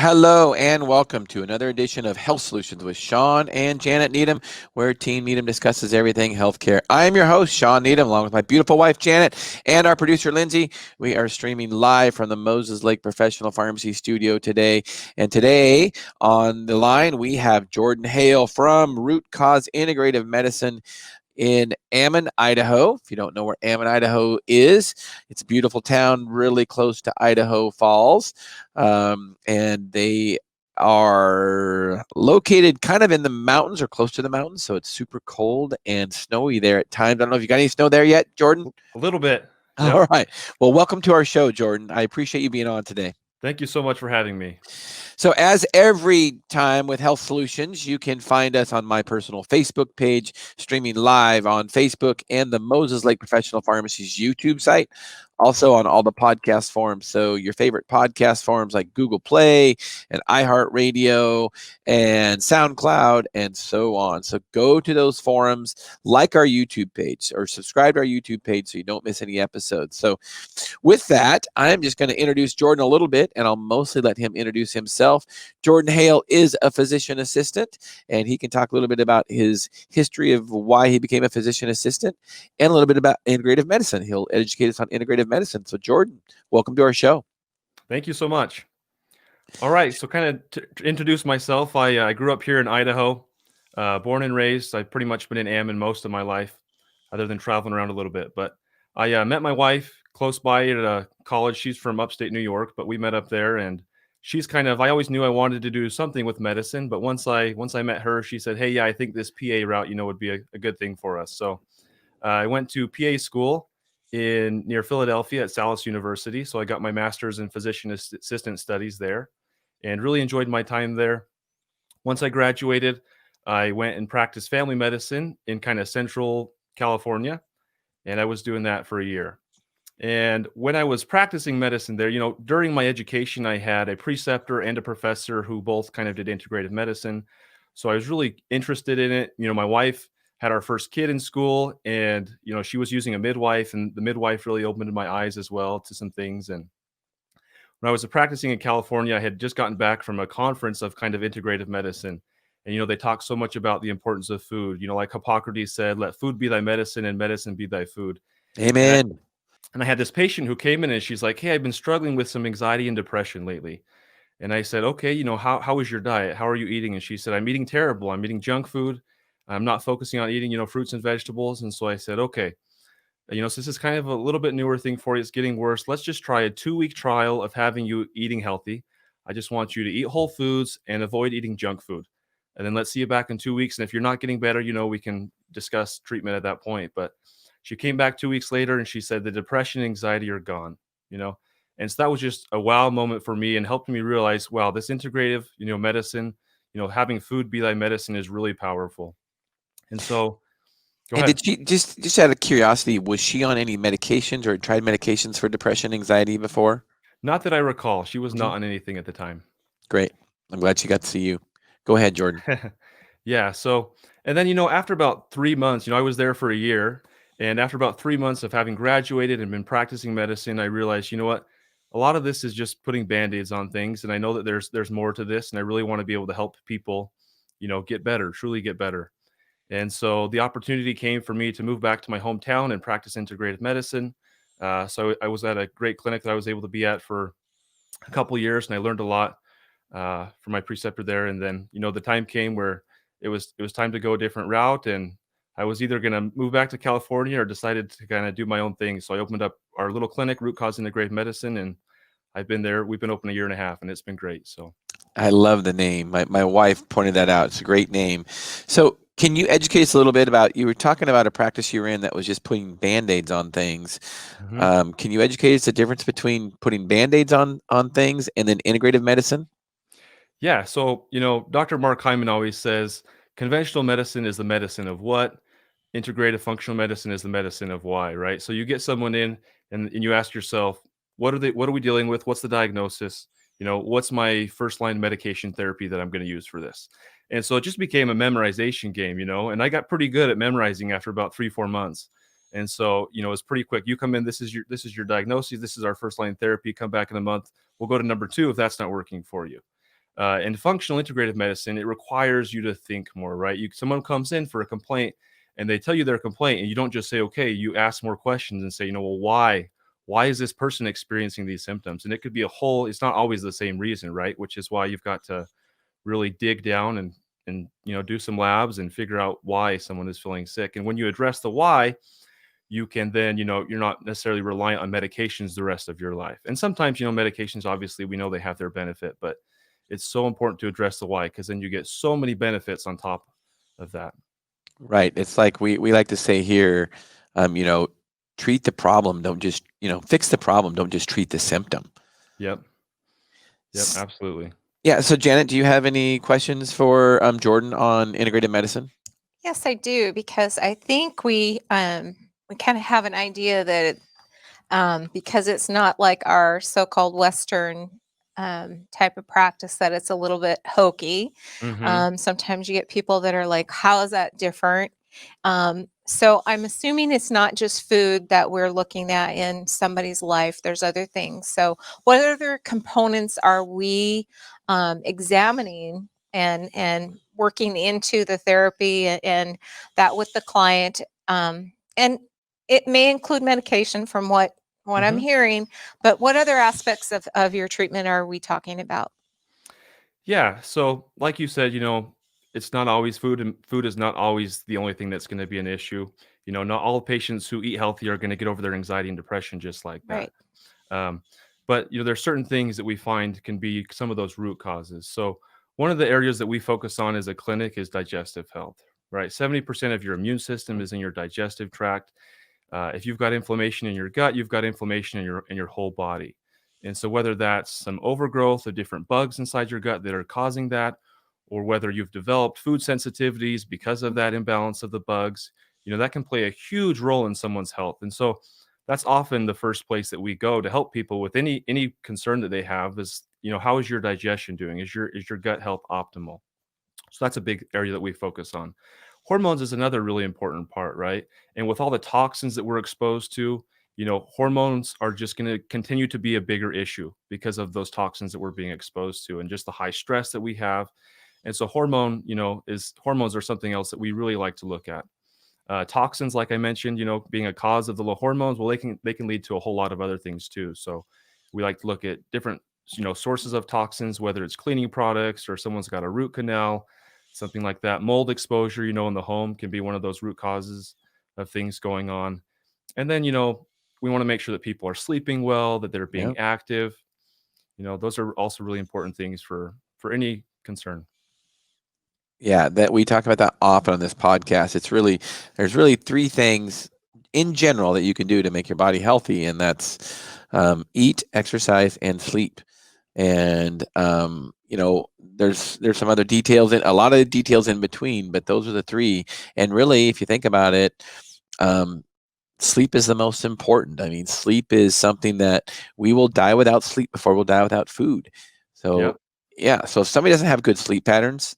Hello and welcome to another edition of Health Solutions with Shawn and Janet Needham, where Team Needham discusses everything healthcare. I am your host, Shawn Needham, along with my beautiful wife, Janet, and our producer, Lindsay. We are streaming live from the Moses Lake Professional Pharmacy Studio today. And today on the line, we have Jordan Hale from Root Cause Integrative Medicine in Ammon, Idaho. If you don't know where Ammon, Idaho is, it's a beautiful town really close to Idaho Falls. And they are located kind of in the mountains or close to the mountains, so it's super cold and snowy there at times. I don't know if you got any snow there yet, Jordan? A little bit. Yep. All right. Well, welcome to our show, Jordan. I appreciate you being on today. Thank you so much for having me. So as every time with Health Solutions, you can find us on my personal Facebook page, streaming live on Facebook and the Moses Lake Professional Pharmacy's YouTube site, also on all the podcast forums. So your favorite podcast forums like Google Play and iHeartRadio and SoundCloud and so on. So go to those forums, like our YouTube page or subscribe to our YouTube page so you don't miss any episodes. So with that, I'm just going to introduce Jordan a little bit, and I'll mostly let him introduce himself. Jordan Hale is a physician assistant, and he can talk a little bit about his history of why he became a physician assistant and a little bit about integrative medicine. He'll educate us on integrative medicine. So Jordan, welcome to our show. Thank you so much. All right. So kind of to introduce myself, I grew up here in Idaho, born and raised. I've pretty much been in Ammon most of my life, other than traveling around a little bit. But I met my wife close by at a college. She's from upstate New York, but we met up there, and she's I always knew I wanted to do something with medicine, but once I met her, she said, "Hey, yeah, I think this PA route, would be a good thing for us." So I went to PA school near Philadelphia at Salus University. So I got my master's in physician assistant studies there and really enjoyed my time there. Once I graduated, I went and practiced family medicine in kind of central California, and I was doing that for a year. And when I was practicing medicine there, during my education, I had a preceptor and a professor who both kind of did integrative medicine. So I was really interested in it. My wife had our first kid in school, and, she was using a midwife, and the midwife really opened my eyes as well to some things. And when I was practicing in California, I had just gotten back from a conference of kind of integrative medicine. And, they talk so much about the importance of food, like Hippocrates said, let food be thy medicine and medicine be thy food. Amen. And I had this patient who came in and she's like, "Hey, I've been struggling with some anxiety and depression lately." And I said, "Okay, how is your diet? How are you eating?" And she said, "I'm eating terrible. I'm eating junk food. I'm not focusing on eating, fruits and vegetables." And so I said, "Okay, so this is kind of a little bit newer thing for you. It's getting worse. Let's just try a 2-week trial of having you eating healthy. I just want you to eat whole foods and avoid eating junk food. And then let's see you back in 2 weeks. And if you're not getting better, we can discuss treatment at that point." But she came back 2 weeks later and she said the depression and anxiety are gone, And so that was just a wow moment for me and helped me realize, wow, this integrative, medicine, having food be thy medicine is really powerful. And so, go ahead. Did she, just out of curiosity, was she on any medications or tried medications for depression, anxiety before? Not that I recall. She was not on anything at the time. Great. I'm glad she got to see you. Go ahead, Jordan. Yeah. So, and then, after about 3 months, I was there for a year. And after about 3 months of having graduated and been practicing medicine, I realized, what? A lot of this is just putting Band-Aids on things. And I know that there's more to this. And I really want to be able to help people, get better, truly get better. And so the opportunity came for me to move back to my hometown and practice integrative medicine. So I was at a great clinic that I was able to be at for a couple of years, and I learned a lot from my preceptor there. And then, the time came where it was time to go a different route, and I was either going to move back to California or decided to kind of do my own thing. So I opened up our little clinic, Root Cause Integrative Medicine, and I've been there. We've been open a year and a half, and it's been great. So I love the name. My wife pointed that out. It's a great name. So can you educate us a little bit about, you were talking about a practice you were in that was just putting Band-Aids on things. Can you educate us the difference between putting Band-Aids on things and then integrative medicine? Yeah. So, Dr. Mark Hyman always says conventional medicine is the medicine of what, integrative functional medicine is the medicine of why, right? So you get someone in and you ask yourself, what are we dealing with? What's the diagnosis? What's my first line medication therapy that I'm going to use for this? And so it just became a memorization game, and I got pretty good at memorizing after about 3-4 months. And so, it's pretty quick. You come in, this is your diagnosis. This is our first line therapy. Come back in a month. We'll go to number 2 if that's not working for you. In functional integrative medicine, it requires you to think more, right? Someone comes in for a complaint and they tell you their complaint, and you don't just say, okay, you ask more questions and say, well, why? Why is this person experiencing these symptoms? And it could be it's not always the same reason, right? Which is why you've got to really dig down and do some labs and figure out why someone is feeling sick. And when you address the why, you can then, you're not necessarily reliant on medications the rest of your life. And sometimes, medications, obviously, we know they have their benefit, but it's so important to address the why, because then you get so many benefits on top of that. Right. It's like we like to say here, treat the problem. Don't just, fix the problem. Don't just treat the symptom. Yep. Absolutely. Yeah. So Janet, do you have any questions for Jordan on integrative medicine? Yes, I do, because I think we kind of have an idea that because it's not like our so-called Western type of practice, that it's a little bit hokey. Sometimes you get people that are like, how is that different? So I'm assuming it's not just food that we're looking at in somebody's life. There's other things. So what other components are we examining and working into the therapy and that with the client? And it may include medication from what I'm hearing, but what other aspects of your treatment are we talking about? Yeah. So like you said, it's not always food, and food is not always the only thing that's going to be an issue. Not all patients who eat healthy are going to get over their anxiety and depression just like that. Right. But there's certain things that we find can be some of those root causes. So one of the areas that we focus on as a clinic is digestive health, right? 70% of your immune system is in your digestive tract. If you've got inflammation in your gut, you've got inflammation in your whole body. And so whether that's some overgrowth of different bugs inside your gut that are causing that, or whether you've developed food sensitivities because of that imbalance of the bugs, that can play a huge role in someone's health. And so that's often the first place that we go to help people with any concern that they have is, how is your digestion doing? Is your gut health optimal? So that's a big area that we focus on. Hormones is another really important part, right? And with all the toxins that we're exposed to, hormones are just going to continue to be a bigger issue because of those toxins that we're being exposed to and just the high stress that we have. And so hormones are something else that we really like to look at. Toxins, like I mentioned, being a cause of the low hormones, well, they can lead to a whole lot of other things too. So we like to look at different, sources of toxins, whether it's cleaning products or someone's got a root canal, something like that. Mold exposure, in the home can be one of those root causes of things going on. And then, we want to make sure that people are sleeping well, that they're being active. Those are also really important things for any concern. Yeah, that we talk about that often on this podcast. There's really three things in general that you can do to make your body healthy, and that's eat, exercise, and sleep. And there's some other details a lot of details in between, but those are the three. And really, if you think about it, sleep is the most important. I mean, sleep is something that we will die without sleep before we'll die without food. So so if somebody doesn't have good sleep patterns,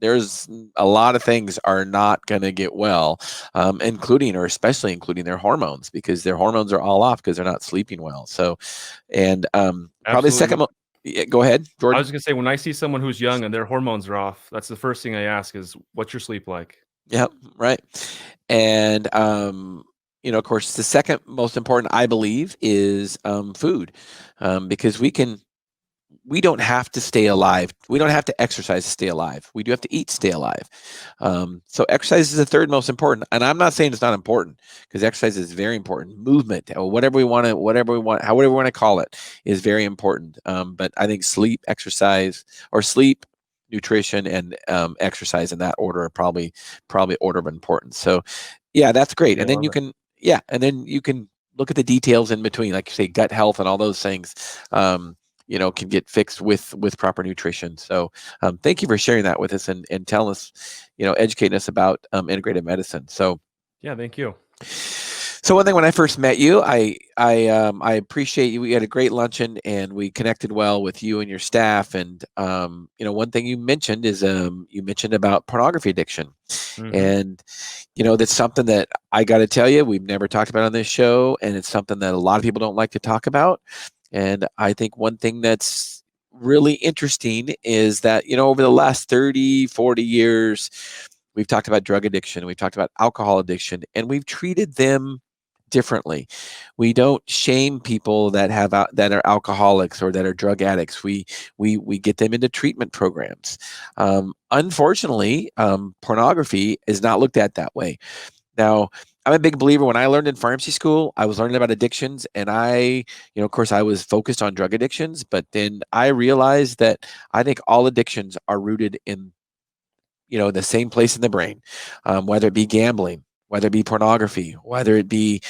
there's a lot of things are not going to get well, including including their hormones, because their hormones are all off because they're not sleeping well. So, and probably the second. Go ahead, Jordan. I was going to say, when I see someone who's young and their hormones are off, that's the first thing I ask is, what's your sleep like? Yeah, right. And of course, the second most important, I believe, is food, because we don't have to stay alive. We don't have to exercise to stay alive. We do have to eat to stay alive. So exercise is the third most important. And I'm not saying it's not important, because exercise is very important. Movement, or whatever we want, however we want to call it, is very important. But I think sleep, nutrition, and exercise in that order are probably order of importance. So yeah, that's great. And then you can look at the details in between, like you say, gut health and all those things. Can get fixed with proper nutrition. So thank you for sharing that with us and telling us, educating us about integrative medicine. So yeah, thank you. So one thing, when I first met you, I appreciate you. We had a great luncheon and we connected well with you and your staff. And one thing you mentioned is you mentioned about pornography addiction, and that's something that I got to tell you, we've never talked about on this show, and it's something that a lot of people don't like to talk about. And I think one thing that's really interesting is that, over the last 30, 40 years, we've talked about drug addiction, we've talked about alcohol addiction, and we've treated them differently. We don't shame people that that are alcoholics or that are drug addicts. We get them into treatment programs. Unfortunately, pornography is not looked at that way. Now, I'm a big believer. When I learned in pharmacy school, I was learning about addictions, and of course, I was focused on drug addictions, but then I realized that I think all addictions are rooted in, the same place in the brain, whether it be gambling, whether it be pornography, whether it be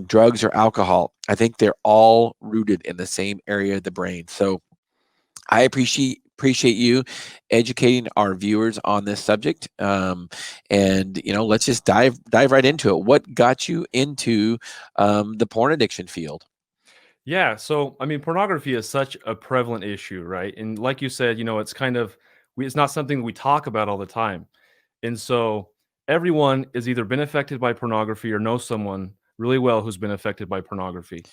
drugs or alcohol. I think they're all rooted in the same area of the brain. So I appreciate you educating our viewers on this subject. And let's just dive right into it. What got you into the porn addiction field? Yeah. So, I mean, pornography is such a prevalent issue, right? And like you said, it's kind of, it's not something we talk about all the time. And so everyone has either been affected by pornography or knows someone really well who's been affected by pornography.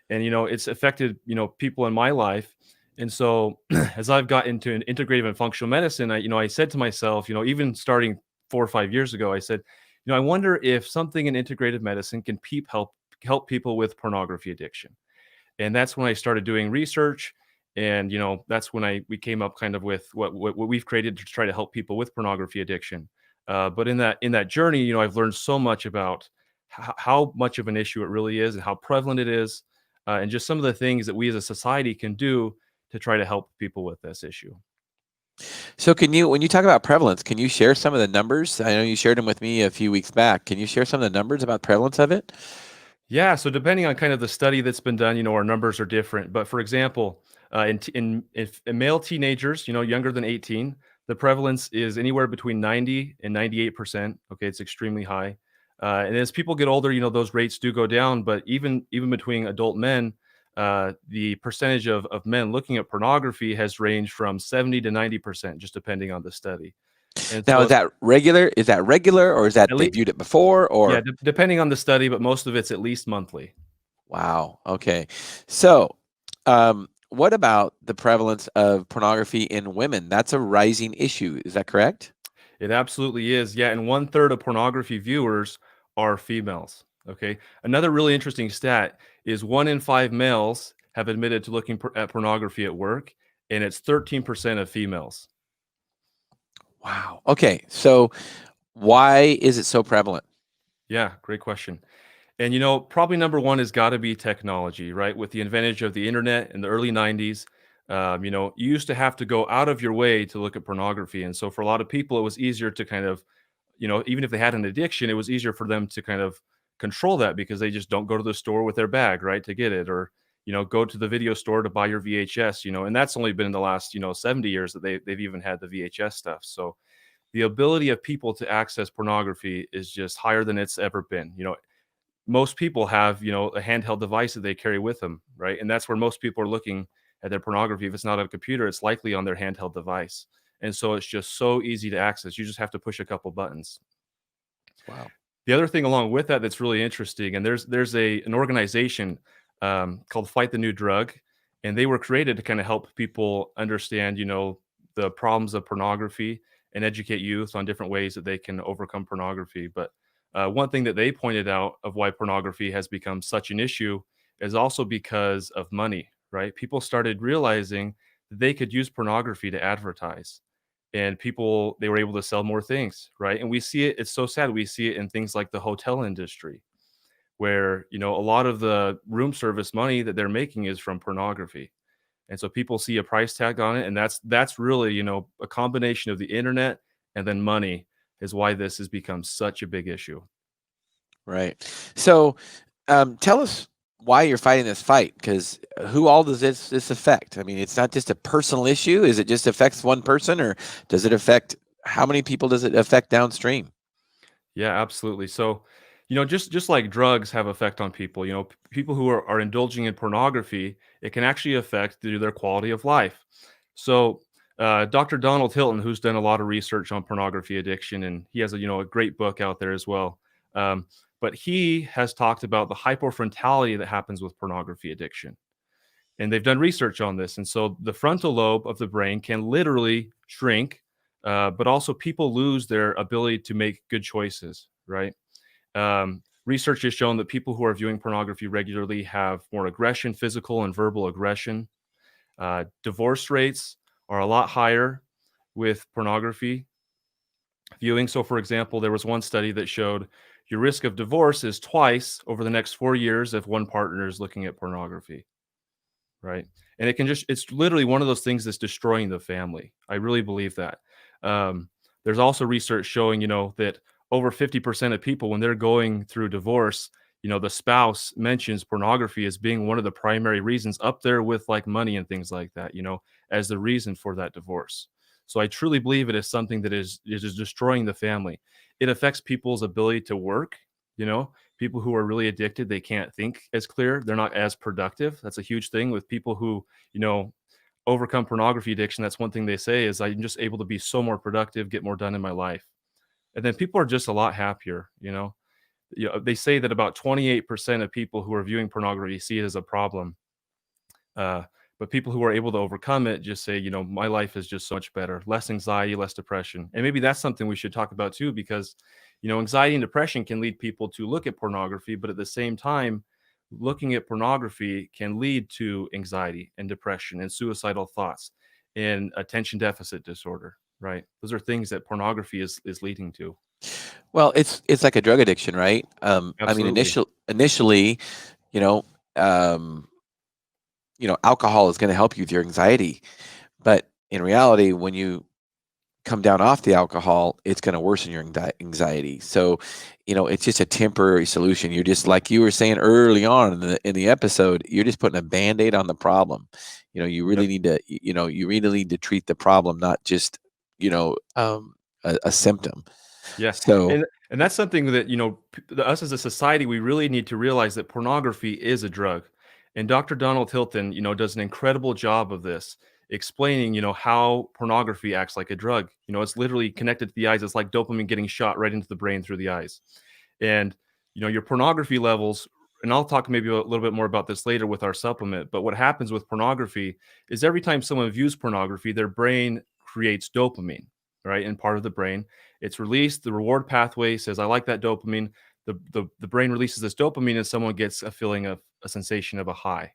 And, it's affected, people in my life. And so as I've got into an integrative and functional medicine, I said to myself, even starting 4 or 5 years ago, I said, I wonder if something in integrative medicine can help people with pornography addiction. And that's when I started doing research. And, that's when we came up kind of with what we've created to try to help people with pornography addiction. But in that journey, I've learned so much about how much of an issue it really is and how prevalent it is, and just some of the things that we as a society can do to try to help people with this issue. So when you talk about prevalence, can you share some of the numbers? I know you shared them with me a few weeks back. Can you share some of the numbers about prevalence of it? Yeah, so depending on kind of the study that's been done, our numbers are different. But for example, in male teenagers, younger than 18, the prevalence is anywhere between 90 and 98%. Okay, it's extremely high. And as people get older, those rates do go down. But even between adult men, the percentage of men looking at pornography has ranged from 70 to 90%, just depending on the study. And Now, so is that regular? Is that regular, or is that at they least, viewed it before? yeah, Or depending on the study, but most of it's at least monthly. wow, okay. So, what about the prevalence of pornography in women? That's a rising issue. Is that correct? It absolutely is. Yeah. And 1/3 of pornography viewers are females. Okay. Another really interesting stat is 1 in 5 males have admitted to looking at pornography at work, and it's 13% of females. Wow. Okay. So, why is it so prevalent? Yeah. Great question. And, probably number one has got to be technology, right? With the advantage of the internet in the early 90s, you used to have to go out of your way to look at pornography. And so for a lot of people, it was easier to kind of, even if they had an addiction, it was easier for them to kind of control that because they just don't go to the store with their bag, right, to get it, or, go to the video store to buy your VHS, and that's only been in the last, 70 years that they've even had the VHS stuff. So the ability of people to access pornography is just higher than it's ever been. Most people have, a handheld device that they carry with them, right? And that's where most people are looking at their pornography. If it's not on a computer, it's likely on their handheld device. And so it's just so easy to access. You just have to push a couple buttons. Wow. The other thing along with that that's really interesting, and there's an organization called Fight the New Drug, and they were created to kind of help people understand, the problems of pornography and educate youth on different ways that they can overcome pornography. But one thing that they pointed out of why pornography has become such an issue is also because of money, right? People started realizing that they could use pornography to advertise, and they were able to sell more things, right? And we see it, it's so sad. We see it in things like the hotel industry, where, a lot of the room service money that they're making is from pornography. And so people see a price tag on it, and that's really, a combination of the internet and then money is why this has become such a big issue. Right. So, tell us why you're fighting this fight, because who all does this affect? I mean, it's not just a personal issue. Is it just affects one person, or does it affect how many people does it affect downstream? Yeah, absolutely. So, just like drugs have effect on people, people who are indulging in pornography, it can actually affect their quality of life. So, Dr. Donald Hilton, who's done a lot of research on pornography addiction, and he has a great book out there as well. But he has talked about the hypofrontality that happens with pornography addiction. And they've done research on this. And so the frontal lobe of the brain can literally shrink, but also people lose their ability to make good choices, right? Research has shown that people who are viewing pornography regularly have more aggression, physical and verbal aggression. Divorce rates are a lot higher with pornography viewing. So, for example, there was one study that showed your risk of divorce is twice over the next 4 years if one partner is looking at pornography, right? And it's literally one of those things that's destroying the family. I really believe that. There's also research showing, that over 50% of people, when they're going through divorce, the spouse mentions pornography as being one of the primary reasons, up there with like money and things like that, as the reason for that divorce. So I truly believe it is something that is destroying the family. It affects people's ability to work. People who are really addicted, they can't think as clear. They're not as productive. That's a huge thing with people who, overcome pornography addiction. That's one thing they say is I'm just able to be so more productive, get more done in my life. And then people are just a lot happier. They say that about 28% of people who are viewing pornography see it as a problem. But people who are able to overcome it just say, my life is just so much better, less anxiety, less depression. And maybe that's something we should talk about too, because, anxiety and depression can lead people to look at pornography, but at the same time, looking at pornography can lead to anxiety and depression and suicidal thoughts and attention deficit disorder, right? Those are things that pornography is leading to. Well, it's like a drug addiction, right? I mean, Absolutely. initially, you know, alcohol is going to help you with your anxiety, but in reality, when you come down off the alcohol, it's going to worsen your anxiety. So, it's just a temporary solution. You're just, like you were saying early on in the episode, you're just putting a Band-Aid on the problem. You really Yep. need to, you really need to treat the problem, not just, a symptom. Yeah, So, and that's something that, us as a society, we really need to realize that pornography is a drug. And Dr. Donald Hilton, does an incredible job of this, explaining, how pornography acts like a drug. It's literally connected to the eyes. It's like dopamine getting shot right into the brain through the eyes. And, your pornography levels, and I'll talk maybe a little bit more about this later with our supplement, but what happens with pornography is every time someone views pornography, their brain creates dopamine, right? In part of the brain. It's released. The reward pathway says, I like that dopamine. The brain releases this dopamine and someone gets a feeling of a sensation of a high.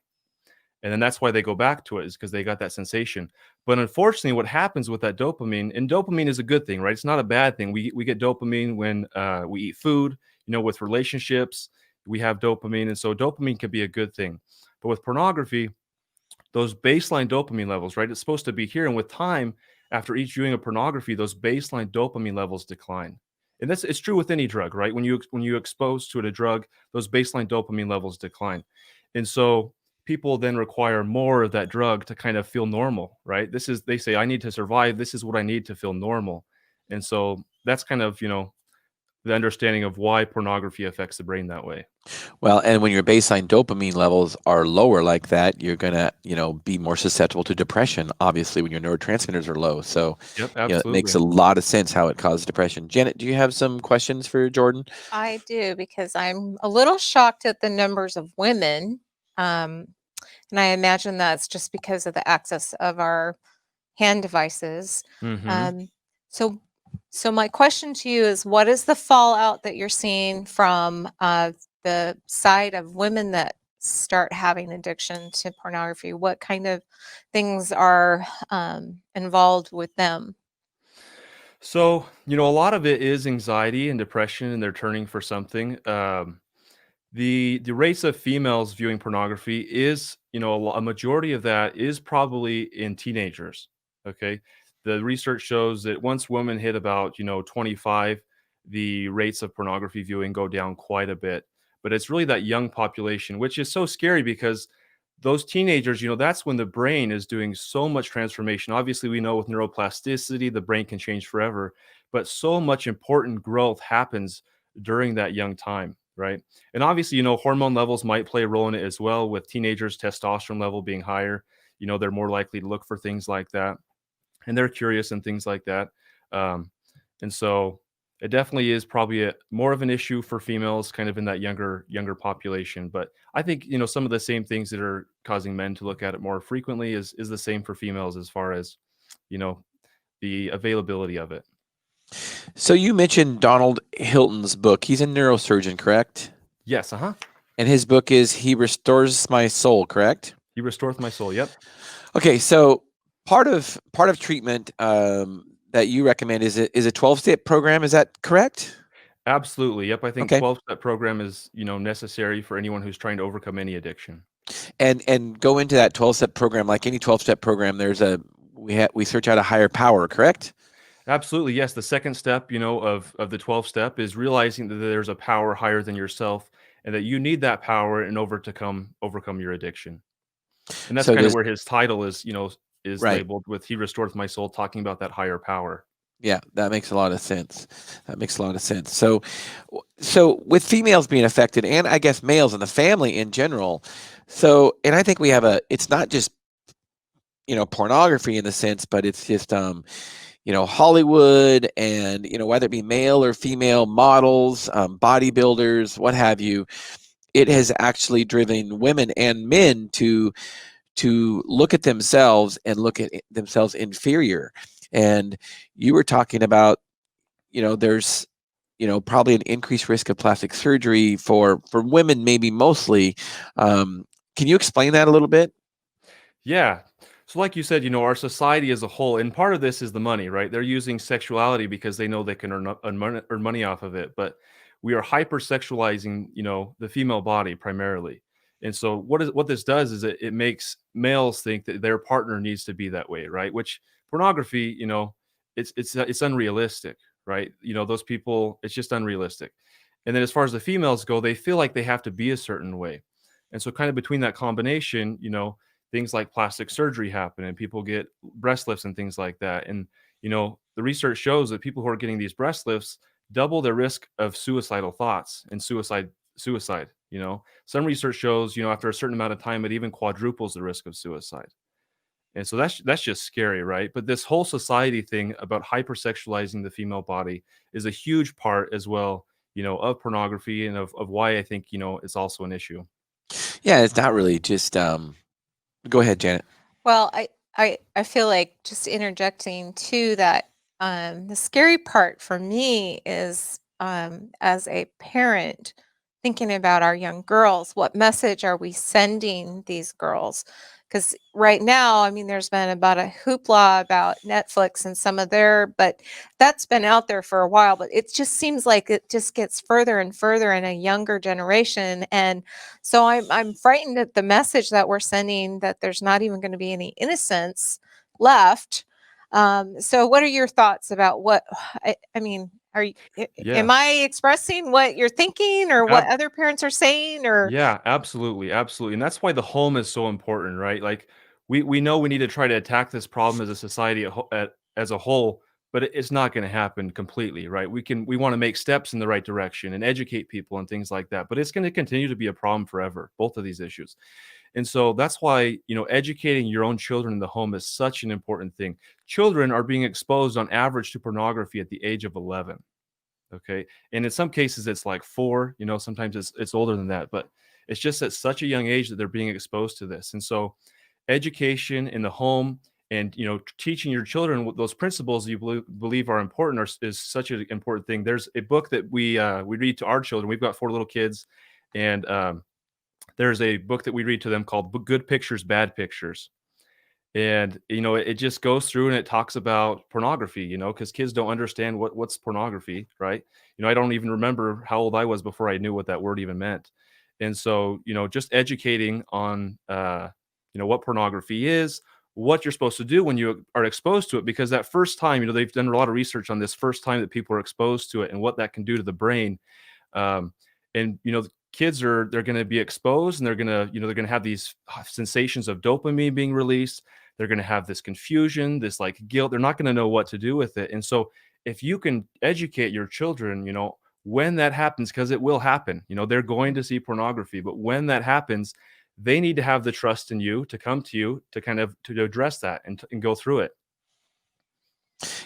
And then that's why they go back to it, is because they got that sensation. But unfortunately, what happens with that dopamine, and dopamine is a good thing, right? It's not a bad thing. We get dopamine when we eat food, with relationships, we have dopamine. And so dopamine can be a good thing. But with pornography, those baseline dopamine levels, right? It's supposed to be here. And with time, after each viewing of pornography, those baseline dopamine levels decline. And it's true with any drug, right? When you expose to it a drug, those baseline dopamine levels decline. And so people then require more of that drug to kind of feel normal, right? They say, I need to survive. This is what I need to feel normal. And so that's kind of, the understanding of why pornography affects the brain that way. well, and when your baseline dopamine levels are lower like that, you're gonna, be more susceptible to depression, obviously, when your neurotransmitters are low. So, Yep, it makes absolutely. a lot of sense how it causes depression. Janet, do you have some questions for Jordan? I do, because I'm a little shocked at the numbers of women. Um, and I imagine that's just because of the access of our hand devices. Hmm. Um, so, so my question to you is, what is the fallout that you're seeing from the side of women that start having addiction to pornography? What kind of things are involved with them? So, a lot of it is anxiety and depression, and they're turning for something. The rates of females viewing pornography is, a majority of that is probably in teenagers. Okay, the research shows that once women hit about 25, the rates of pornography viewing go down quite a bit. But it's really that young population, which is so scary because those teenagers, that's when the brain is doing so much transformation. Obviously, we know with neuroplasticity, the brain can change forever, but so much important growth happens during that young time, right? And obviously, hormone levels might play a role in it as well. With teenagers, testosterone level being higher, they're more likely to look for things like that, and they're curious and things like that. Um, and so it definitely is probably more of an issue for females, kind of in that younger population. But I think some of the same things that are causing men to look at it more frequently is the same for females as far as you know the availability of it. So you mentioned Donald Hilton's book. He's a neurosurgeon, correct? Yes, And his book is He Restores My Soul, correct? He Restoreth My Soul. Yep. Okay, so part of treatment that you recommend is a 12-step program. Is that correct? Absolutely. Yep. I think Okay. 12-step program is necessary for anyone who's trying to overcome any addiction. And go into that 12-step program like any 12-step program. We search out a higher power, correct? Absolutely. Yes. The second step, of the 12-step is realizing that there's a power higher than yourself and that you need that power in order to overcome your addiction. And that's So kind of does where his title is right. labeled with He Restoreth My Soul, talking about that higher power. Yeah, that makes a lot of sense. So with females being affected, and I guess males and the family in general, and I think we have it's not just pornography in the sense, but it's just Hollywood and whether it be male or female models, bodybuilders, what have you. It has actually driven women and men to look at themselves and look at themselves inferior. And you were talking about, there's, probably an increased risk of plastic surgery for women, maybe mostly. Can you explain that a little bit? Yeah. So like you said, our society as a whole, and part of this is the money, right? They're using sexuality because they know they can earn money off of it. But we are hypersexualizing, the female body primarily. And so what this does is it makes males think that their partner needs to be that way, right? Which pornography, it's unrealistic, right? Those people, it's just unrealistic. And then as far as the females go, they feel like they have to be a certain way. And so kind of between that combination, things like plastic surgery happen and people get breast lifts and things like that. And, the research shows that people who are getting these breast lifts double their risk of suicidal thoughts and suicide. Some research shows, after a certain amount of time, it even quadruples the risk of suicide. And so that's just scary, right? But this whole society thing about hypersexualizing the female body is a huge part as well, of pornography and of why I think, it's also an issue. Yeah, it's not really just go ahead, Janet. Well, I feel like just interjecting to that, the scary part for me is, as a parent, thinking about our young girls, what message are we sending these girls? Because right now, I mean, there's been about a hoopla about Netflix and some of but that's been out there for a while, but it just seems like it just gets further and further in a younger generation. And so I'm frightened at the message that we're sending, that there's not even going to be any innocence left. So what are your thoughts about what I mean? Am I expressing what you're thinking or what other parents are saying? Or Yeah, absolutely, absolutely. And that's why the home is so important, right? Like we know we need to try to attack this problem as a society as a whole, but it's not going to happen completely, right? We want to make steps in the right direction and educate people and things like that, but it's going to continue to be a problem forever, both of these issues. And so that's why, educating your own children in the home is such an important thing. Children are being exposed on average to pornography at the age of 11. Okay. And in some cases it's like 4, sometimes it's older than that, but it's just at such a young age that they're being exposed to this. And so education in the home and, teaching your children what those principles you believe are important is such an important thing. There's a book that we read to our children. We've got 4 little kids, and there's a book that we read to them called Good Pictures, Bad Pictures. And, it just goes through and it talks about pornography, because kids don't understand what's pornography, right? I don't even remember how old I was before I knew what that word even meant. And so, just educating on, what pornography is, what you're supposed to do when you are exposed to it, because that first time, they've done a lot of research on this first time that people are exposed to it and what that can do to the brain. And, the kids they're going to be exposed, and they're going to have these sensations of dopamine being released. They're going to have this confusion, this like guilt. They're not going to know what to do with it. And so if you can educate your children, when that happens, because it will happen, they're going to see pornography, but when that happens, they need to have the trust in you to come to you to kind of to address that and go through it.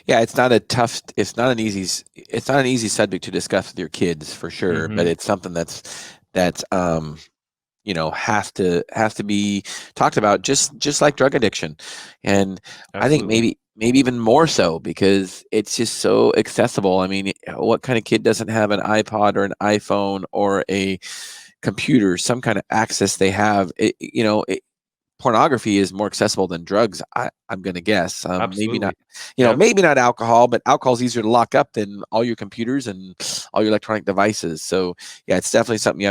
Yeah, it's not an easy subject to discuss with your kids for sure, but Mhm. it's something that's has to be talked about, just like drug addiction. And I think Absolutely. maybe even more so because it's just so accessible. I mean, what kind of kid doesn't have an iPod or an iPhone or a computer, some kind of access they have? Pornography is more accessible than drugs. I'm going to guess. Maybe not, Absolutely. Yep. maybe not alcohol, but alcohol is easier to lock up than all your computers and all your electronic devices. So yeah, it's definitely something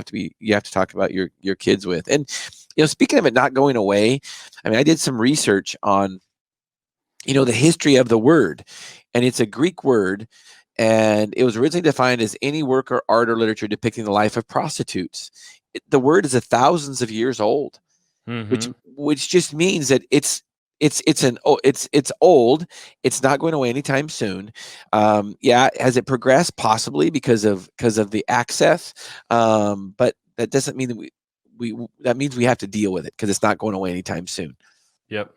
you have to talk about your kids with. And speaking of it not going away, I mean, I did some research on the history of the word, and it's a Greek word, and it was originally defined as any work or art or literature depicting the life of prostitutes. The word is thousands of years old, which Mhm. which just means that it's old. It's not going away anytime soon. Yeah, has it progressed? Possibly because of the access, but that doesn't mean that that means we have to deal with it because it's not going away anytime soon. Yep.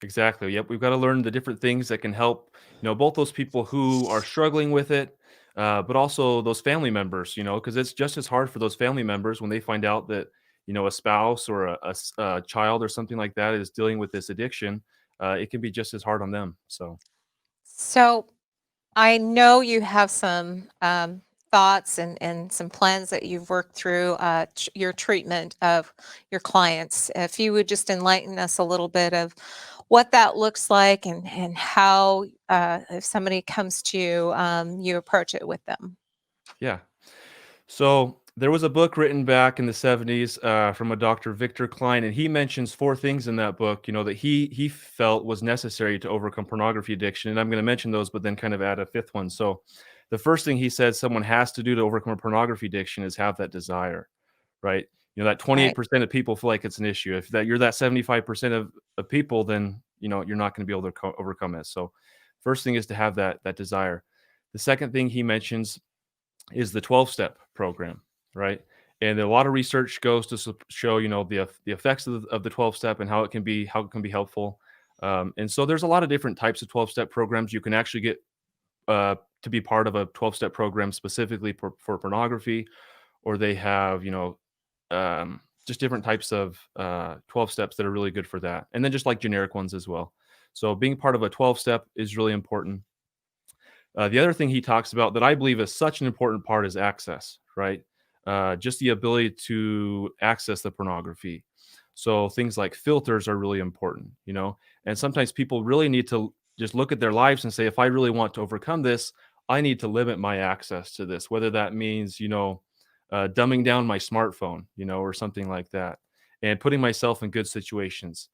Exactly. Yep. We've got to learn the different things that can help, both those people who are struggling with it, but also those family members, because it's just as hard for those family members when they find out that, a spouse or a child or something like that is dealing with this addiction. It can be just as hard on them. So, So I know you have some thoughts and some plans that you've worked through your treatment of your clients. If you would just enlighten us a little bit of what that looks like and how, if somebody comes to you, you approach it with them. yeah. So there was a book written back in the 70s from a Dr. Victor Klein, and he mentions four things in that book, that he felt was necessary to overcome pornography addiction. And I'm going to mention those, but then kind of add a fifth one. So the first thing he said someone has to do to overcome a pornography addiction is have that desire, right? That Right. 28% of people feel like it's an issue. If that you're that 75% of people, then you're not going to be able to overcome it. So first thing is to have that desire. The second thing he mentions is the 12-step program, right? And a lot of research goes to show, the effects of the 12-step and how it can be helpful. And so there's a lot of different types of 12-step programs. You can actually get to be part of a 12-step program specifically for pornography, or they have, just different types of 12 steps that are really good for that. And then just like generic ones as well. So being part of a 12-step is really important. The other thing he talks about that I believe is such an important part is access, right? Just the ability to access the pornography. So things like filters are really important, and sometimes people really need to just look at their lives and say, if I really want to overcome this, I need to limit my access to this, whether that means, dumbing down my smartphone, or something like that, and putting myself in good situations.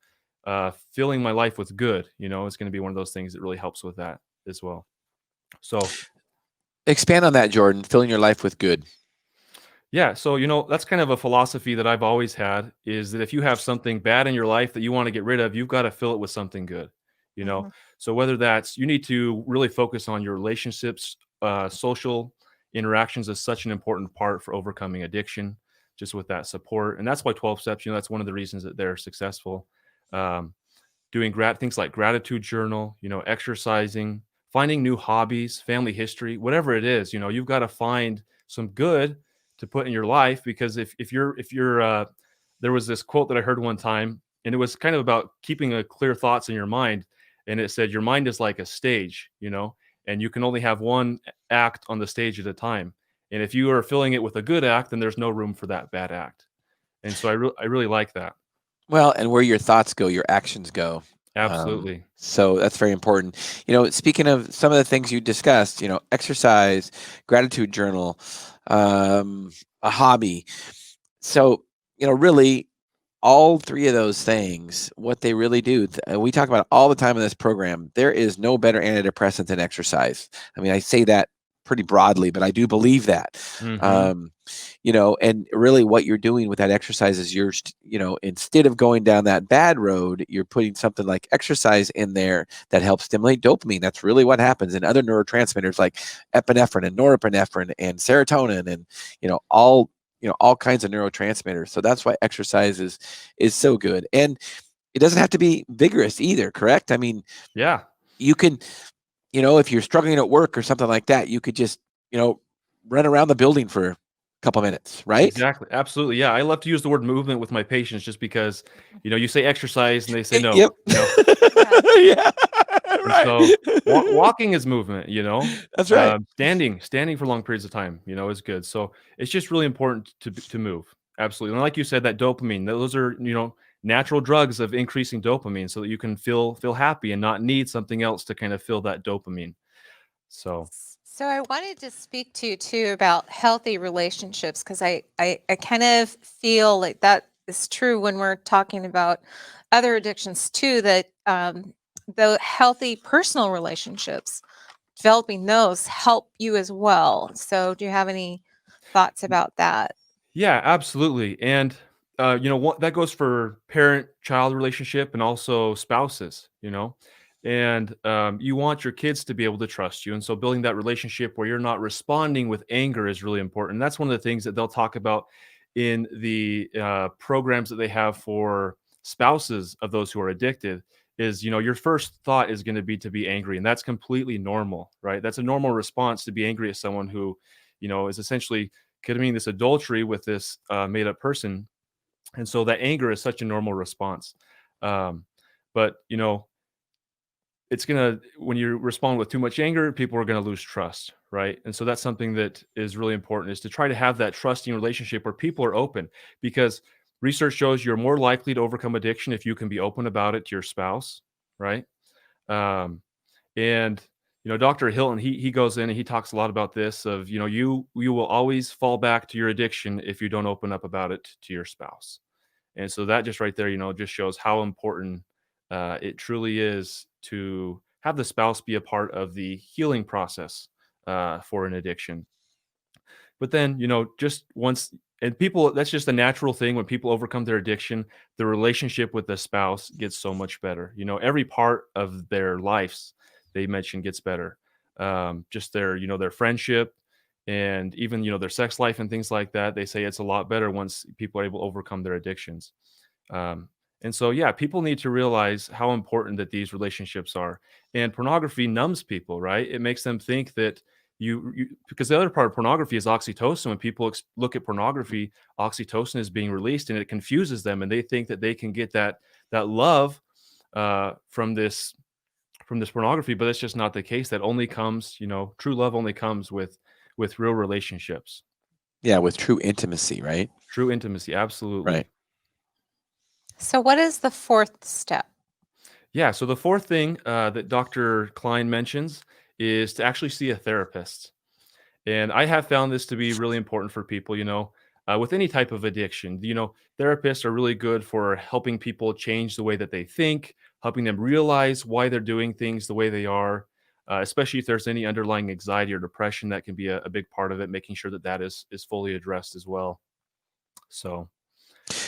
Filling my life with good, is going to be one of those things that really helps with that as well. So, Expand on that, Jordan. Filling your life with good. yeah, so that's kind of a philosophy that I've always had is that if you have something bad in your life that you want to get rid of, you've got to fill it with something good, you know. Mhm. So whether that's you need to really focus on your relationships, social interactions is such an important part for overcoming addiction, just with that support, and that's why 12 steps. That's one of the reasons that they're successful. Um, doing things like gratitude journal, exercising, finding new hobbies, family history, whatever it is, you've got to find some good to put in your life because if you're there was this quote that I heard one time and it was kind of about keeping a clear thoughts in your mind, and it said your mind is like a stage, and you can only have one act on the stage at a time. And if you are filling it with a good act, then there's no room for that bad act. And so I really like that. Well, and where your thoughts go, your actions go. Absolutely. So that's very important. Speaking of some of the things you discussed, exercise, gratitude journal, a hobby. So, really, all three of those things, what they really do, we talk about it all the time in this program. There is no better antidepressant than exercise. I mean, I say that pretty broadly, but I do believe that. Mhm. Um, and really what you're doing with that exercise is instead of going down that bad road, you're putting something like exercise in there that helps stimulate dopamine. That's really what happens. And other neurotransmitters like epinephrine and norepinephrine and serotonin and, all kinds of neurotransmitters. So that's why exercise is so good. And it doesn't have to be vigorous either, correct? I mean, Yeah. you can if you're struggling at work or something like that, you could just, run around the building for a couple minutes, right? Exactly. Absolutely. Yeah. I love to use the word movement with my patients just because, you say exercise and they say no, Yep. Yeah. And Right. so walking is movement, That's right. standing for long periods of time, is good. So it's just really important to move. Absolutely. And like you said, that dopamine, those are, natural drugs of increasing dopamine so that you can feel happy and not need something else to kind of fill that dopamine. So So I wanted to speak to you too about healthy relationships because I kind of feel like that is true when we're talking about other addictions too, that the healthy personal relationships, developing those help you as well. So do you have any thoughts about that? yeah, absolutely. And what that goes for parent-child relationship and also spouses. And you want your kids to be able to trust you. And so building that relationship where you're not responding with anger is really important. That's one of the things that they'll talk about in the programs that they have for spouses of those who are addicted is, your first thought is going to be angry. And that's completely normal, right? That's a normal response to be angry at someone who, is essentially committing this adultery with this made up person. And so that anger is such a normal response. Um, but, it's going to, when you respond with too much anger, people are going to lose trust. Right. And so that's something that is really important, is to try to have that trusting relationship where people are open, because research shows you're more likely to overcome addiction if you can be open about it to your spouse. Right. Um, and Dr. Hilton, he goes in and he talks a lot about this of, you will always fall back to your addiction if you don't open up about it to your spouse. And so that just right there, just shows how important it truly is to have the spouse be a part of the healing process for an addiction. But then, just once, and people, that's just a natural thing. When people overcome their addiction, the relationship with the spouse gets so much better. Every part of their lives they mentioned gets better. Just their friendship and even, their sex life and things like that. They say it's a lot better once people are able to overcome their addictions. Um, and so, yeah, people need to realize how important that these relationships are. And pornography numbs people, right? It makes them think that because the other part of pornography is oxytocin. When people look at pornography, oxytocin is being released, and it confuses them, and they think that they can get that love from this pornography, but that's just not the case. That only comes, true love only comes with real relationships, Yeah, with true intimacy, right? true intimacy. Absolutely. Right. So what is the fourth step? Yeah. So the fourth thing that Dr. Klein mentions is to actually see a therapist. And I have found this to be really important for people, with any type of addiction. Therapists are really good for helping people change the way that they think, helping them realize why they're doing things the way they are, especially if there's any underlying anxiety or depression. That can be a big part of it, making sure that is fully addressed as well. So,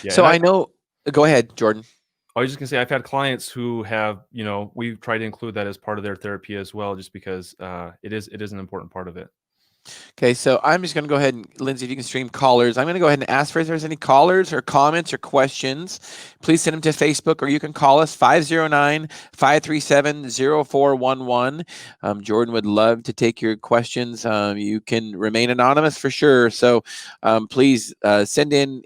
yeah. So And I know, go ahead, Jordan. I was just gonna say, I've had clients who have, we've tried to include that as part of their therapy as well, just because it is an important part of it. Okay, so I'm just going to go ahead and, Lindsay, if you can stream callers, I'm going to go ahead and ask for if there's any callers or comments or questions. Please send them to Facebook, or you can call us 509-537-0411. Jordan would love to take your questions. You can remain anonymous for sure. So please send in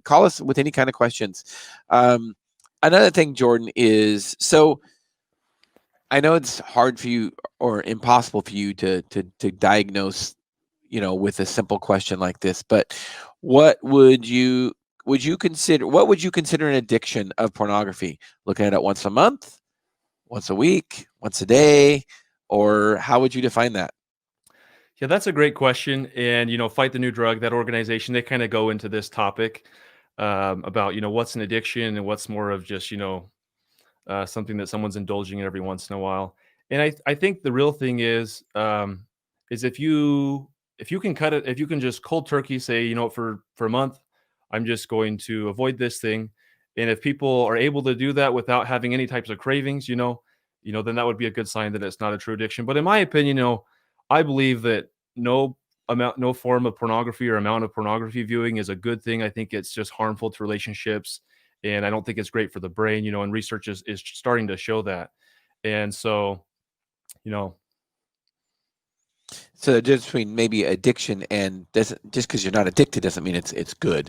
call us with any kind of questions. Another thing, Jordan, is, so I know it's hard for you or impossible for you to diagnose, with a simple question like this, but what would you consider an addiction of pornography? Looking at it once a month, once a week, once a day, or how would you define that? Yeah, that's a great question. And, Fight the New Drug, that organization, they kind of go into this topic about, what's an addiction and what's more of just, something that someone's indulging in every once in a while. And I think the real thing is if you can cut it, if you can just cold turkey say, for a month, I'm just going to avoid this thing. And if people are able to do that without having any types of cravings, then that would be a good sign that it's not a true addiction. But in my opinion, I believe that no form of pornography or amount of pornography viewing is a good thing. I think it's just harmful to relationships, and I don't think it's great for the brain, and research is starting to show that. And so, you know, So the difference between maybe addiction and doesn't just because you're not addicted doesn't mean it's good.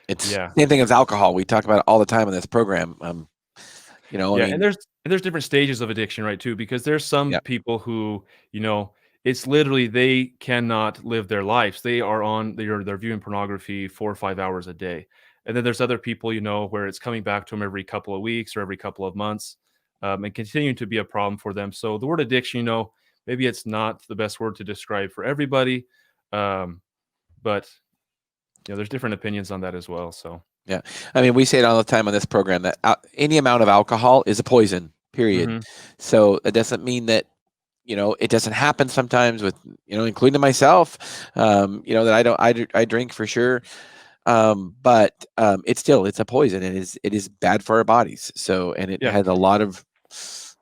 It's yeah. same thing as alcohol. We talk about it all the time on this program. I Yeah, and mean, there's different stages of addiction, right, too, because there's some yeah. people who, it's literally they cannot live their lives. They're viewing pornography 4 or 5 hours a day. And then there's other people, where it's coming back to them every couple of weeks or every couple of months, and continuing to be a problem for them. So the word addiction, maybe it's not the best word to describe for everybody, but there's different opinions on that as well. So Yeah. I mean, we say it all the time on this program that any amount of alcohol is a poison, period. mhm. So it doesn't mean that, it doesn't happen sometimes with, including myself, that I drink for sure. But it's a poison and it is bad for our bodies. So, and it Yeah. has a lot of,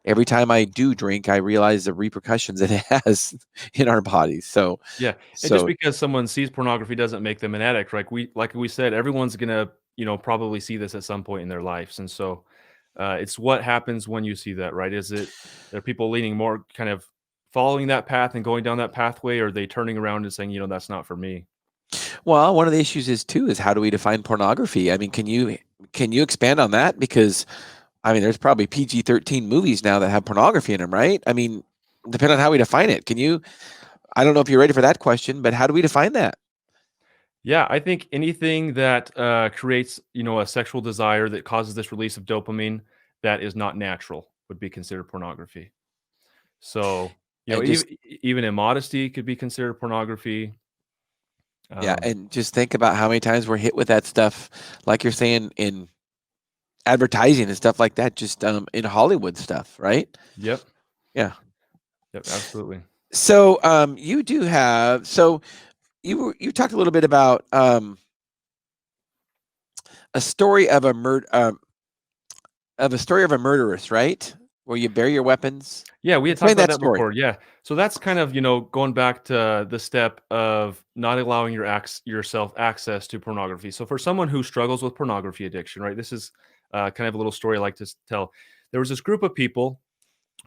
every time I do drink, I realize the repercussions that it has in our bodies. Yeah, and just So because someone sees pornography doesn't make them an addict, like we said, everyone's gonna, probably see this at some point in their lives, and so, it's what happens when you see that, right? Are people leaning more kind of following that path and going down that pathway, or are they turning around and saying, "That's not for me?" well, one of the issues is how do we define pornography? I mean, can you expand on that? Because I mean, there's probably PG-13 movies now that have pornography in them, right? I mean, depending on how we define it. I don't know if you're ready for that question, but how do we define that? Yeah, I think anything that, creates, a sexual desire that causes this release of dopamine that is not natural would be considered pornography. So, And just even immodesty could be considered pornography. yeah, Um, and just think about how many times we're hit with that stuff, like you're saying in advertising and stuff like that, just in Hollywood stuff, right? yep, Yeah. yep, absolutely. So you do have you talked a little bit about a story of a story of a murderess, right? Where you bury your weapons. Yeah, we had talked Explain about that that story. before. Yeah. So that's kind of, going back to the step of not allowing yourself access to pornography. So for someone who struggles with pornography addiction, right? This is kind of a little story I like to tell. There was this group of people.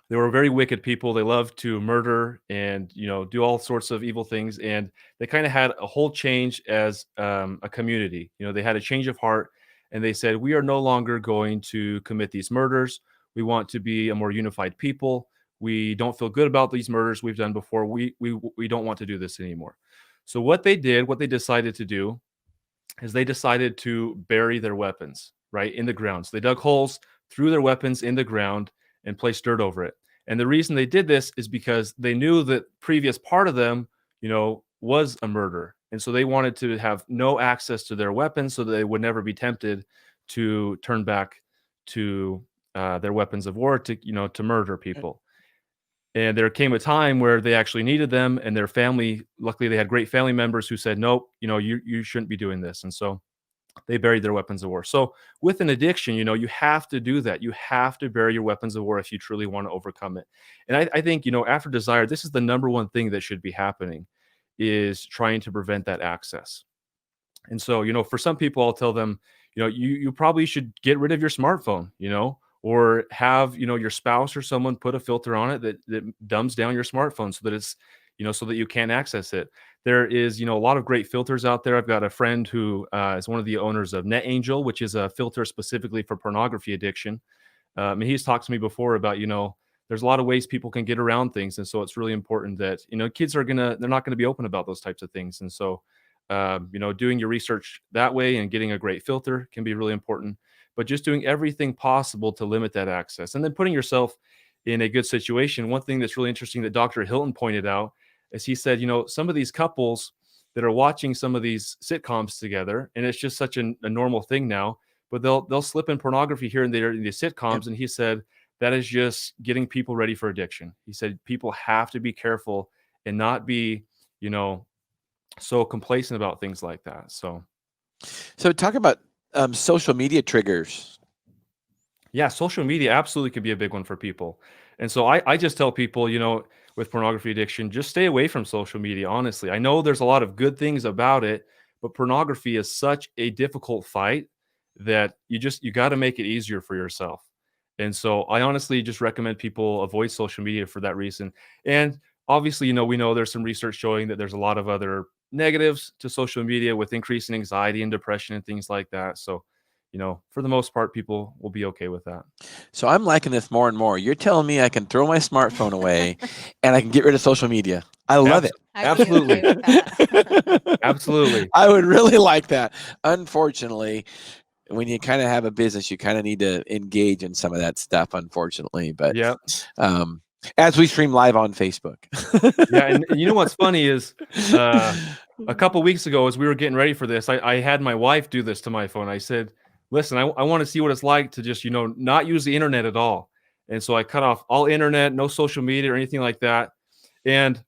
They were very wicked people. They loved to murder and, do all sorts of evil things. And they kind of had a whole change as a community. They had a change of heart and they said, we are no longer going to commit these murders. We want to be a more unified people. We don't feel good about these murders we've done before. We don't want to do this anymore. So what they decided to do is they decided to bury their weapons right in the ground. So they dug holes, threw their weapons in the ground, and placed dirt over it. And the reason they did this is because they knew that previous part of them, was a murder, and so they wanted to have no access to their weapons, so that they would never be tempted to turn back to their weapons of war to murder people. And there came a time where they actually needed them, and their family. Luckily, they had great family members who said, "Nope, you shouldn't be doing this." And so they buried their weapons of war. So with an addiction, you have to do that. You have to bury your weapons of war if you truly want to overcome it. And I think, after desire, this is the number one thing that should be happening is trying to prevent that access. And so, for some people, I'll tell them, you probably should get rid of your smartphone, or have, your spouse or someone put a filter on it that dumbs down your smartphone so that so that you can't access it. There is, a lot of great filters out there. I've got a friend who is one of the owners of NetAngel, which is a filter specifically for pornography addiction. And he's talked to me before about, there's a lot of ways people can get around things. And so it's really important that, kids they're not going to be open about those types of things. And so, doing your research that way and getting a great filter can be really important, but just doing everything possible to limit that access and then putting yourself in a good situation. One thing that's really interesting that Dr. Hilton pointed out is he said, some of these couples that are watching some of these sitcoms together, and it's just such a normal thing now, but they'll slip in pornography here and there in these Yep. sitcoms. And he said that is just getting people ready for addiction. He said people have to be careful and not be, you know, so complacent about things like that. So talk about social media triggers. Yeah, social media absolutely could be a big one for people. And so I just tell people, with pornography addiction, just stay away from social media. Honestly, I know there's a lot of good things about it, but pornography is such a difficult fight that you got to make it easier for yourself. And so I honestly just recommend people avoid social media for that reason. And obviously, we know there's some research showing that there's a lot of other negatives to social media with increasing anxiety and depression and things like that. So, for the most part, people will be okay with that. So I'm liking this more and more. You're telling me I can throw my smartphone away and I can get rid of social media. I love it. I'd be okay with that. Absolutely. I would really like that. Unfortunately, when you kind of have a business, you kind of need to engage in some of that stuff, unfortunately. But Yeah. as we stream live on Facebook. Yeah. And you know what's funny is a couple weeks ago, as we were getting ready for this, I had my wife do this to my phone. I said, listen, I want to see what it's like to just, not use the internet at all. And so I cut off all internet, no social media or anything like that. And,